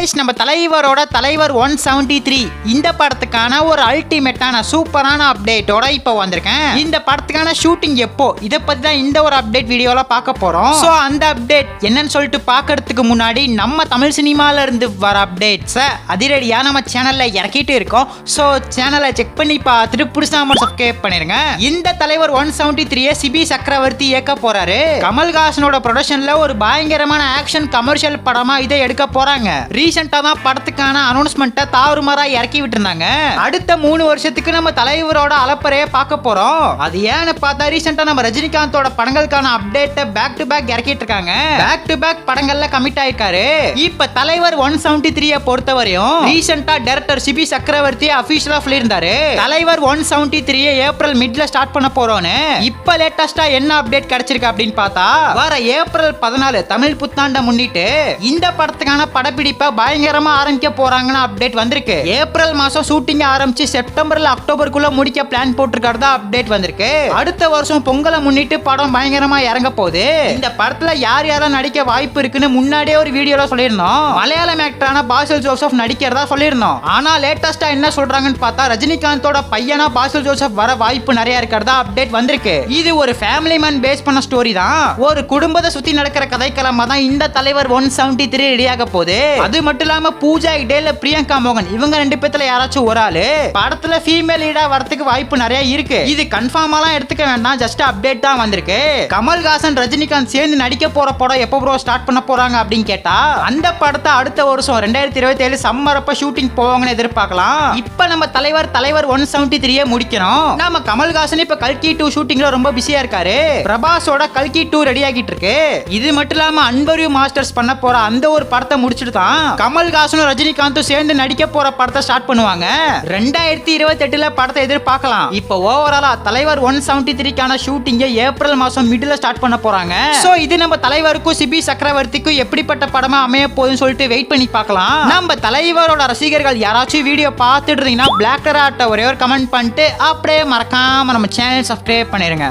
Guys நம்ம தலைவரோட தலைவர் 173 இந்த படத்துக்கான ஒரு அல்டிமேட்டான சூப்பரான அப்டேட்டோட இப்போ வந்திருக்கேன். இந்த படத்துக்கான ஷூட்டிங் எப்போ இத பத்தி தான் இந்த ஒரு அப்டேட் வீடியோல பார்க்க போறோம். சோ அந்த அப்டேட் என்னன்னு சொல்லிட்டு பார்க்கிறதுக்கு முன்னாடி நம்ம தமிழ் சினிமால இருந்து வர அப்டேட்ஸ் அதிரடியா நம்ம சேனல்ல இறக்கிட்டு இருக்கோம். சோ சேனலை செக் பண்ணி பார்த்துட்டு புதுசா சப்ஸ்கிரைப் பண்ணிருங்க. இந்த தலைவர் 173 சிபி சக்கரவர்த்தி இயக்க போறாரு. கமல்ஹாசனோட ப்ரொடக்ஷன்ல ஒரு பயங்கரமான ஆக்ஷன் கமர்ஷியல் படமா இதை எடுக்க போறாங்க. ரீசெண்டா தான் படத்துக்கான அனௌன்ஸ்மெண்ட்டை தாறுமாறா இறக்கி விட்டுருந்தாங்க. அடுத்த 3 வருஷத்துக்கு நம்ம தலைவரோட அலப்பறையை பார்க்க போறோம். அது ஏன்னு பார்த்தா ரீசெண்டா நம்ம ரஜினிகாந்தோட படங்களுக்கான அப்டேட்டை பேக் டு பேக் இறக்கிட்டு இருக்காங்க. பேக் டு பேக் படங்கள்ல கமிட் ஆயிருக்காரு. இப்ப தலைவர் 173 பொறுத்தவரையும் ரீசெண்டா டைரக்டர் சிபி சக்கரவர்த்தி அபிஷியலா சொல்லியிருந்தாரு தலைவர் 173 ஏப்ரல் மிட்ல ஸ்டார்ட் பண்ண போறோம்னு. இப்ப லேட்டஸ்டா என்ன அப்டேட் கிடைச்சிருக்கு அப்படின்னு பார்த்தா வர ஏப்ரல் 14 தமிழ் புத்தாண்டை முன்னிட்டு இந்த படத்துக்கான படப்பிடிப்பை பயங்கரமா ஆரம்பிக்க போறாங்கன்னு அப்டேட் வந்திருக்கு. ஏப்ரல் மாசம் ஷூட்டிங் ஆரம்பிச்சு செப்டம்பர்ல அக்டோபருக்குள்ள முடிக்க பிளான் போட்டிருக்கிறதா அப்டேட் வந்திருக்கு. அடுத்த வருஷம் பொங்கலை முன்னிட்டு படம் பயங்கரமா இறங்க போகுது. இந்த படத்துல யார் யாரெல்லாம் நடிக்க வாய்ப்பு இருக்குன்னு முன்னாடியே ஒரு வீடியோல சொல்லியிருந்தோம். மலையாளம் ஆக்டரான பாசில் ஜோசப் நடிக்கிறதா சொல்லியிருந்தோம். ஆனா லேட்டஸ்டா என்ன சொல்றாங்கன்னு பார்த்தா ரஜினிகாந்தோட பையனா பாசில் ஜோசப் வர வாய்ப்பு நிறைய இருக்கிறதா அப்டேட் வந்திருக்கு. இது ஒரு ஃபேமிலி மேன் பேஸ் பண்ண ஸ்டோரி தான். ஒரு குடும்பத்தை சுத்தி நடக்கிற கதைக்களமா தான் இந்த தலைவர் 173 ரெடியாக போகுது. அது மட்டும் இல்லாம பூஜா இடேல பிரியங்கா மோகன் இவங்க ரெண்டு பேத்துல யாராச்சும் ஒரு ஆளு படத்துல ஃபீமேல் லீடா வரதுக்கு வாய்ப்பு நிறைய இருக்கு. இது கன்ஃபார்மாலாம் எடுத்துக்க வேண்டாம், ஜஸ்ட் அப்டேட் தான் வந்திருக்கு. கமல்ஹாசன் ரஜினிகாந்த் சேர்ந்து நடிக்க போற படம் எப்போ ப்ரோ ஸ்டார்ட் பண்ண போறாங்க அப்படின்னு கேட்டா அந்த படத்தை அடுத்த வருஷம் 2027 சம்மர் அப்ப ஷூட்டிங் போவாங்கன்னு எதிர்பார்க்கலாம். இப்ப நம்ம தலைவர் 173 முடிக்கணும். நம்ம கமல்ஹாசன் இப்ப கல்கி 2 ஷூட்டிங்ல ரொம்ப பிஸியா இருக்காரு. பிரபாஸோட கல்கி 2 ரெடி ஆகிட்டு இருக்கு. இது மட்டும் இல்லாம அன்பர்யூ மாஸ்டர்ஸ் பண்ண போற அந்த ஒரு படத்தை முடிச்சிட்டு தான் கமல்ஹாசனும் ரஜினிகாந்தும் சேர்ந்து நடிக்க போற படத்தை ஸ்டார்ட் பண்ணுவாங்க. 2028 படத்தை எதிர்பார்க்கலாம். இப்போ ஓவராலா தலைவர் 173க்கான ஷூட்டிங்கை ஏப்ரல் மாசம் மிடில் ஸ்டார்ட் பண்ண போறாங்க. சோ இது நம்ம தலைவருக்கும் சிபி சக்கரவர்த்திக்கும் எப்படிப்பட்ட படமா அமைய போகுதுன்னு சொல்லிட்டு வெயிட் பண்ணி பார்க்கலாம். நம்ம தலைவரோட ரசிகர்கள் யாராச்சும் வீடியோ பார்த்துட்டு இருந்தீங்கன்னா பிளாக் கலர் ஒரே ஒரு கமெண்ட் பண்ணிட்டு அப்படியே மறக்காம நம்ம சேனல் சப்ஸ்கிரைப் பண்ணிருங்க.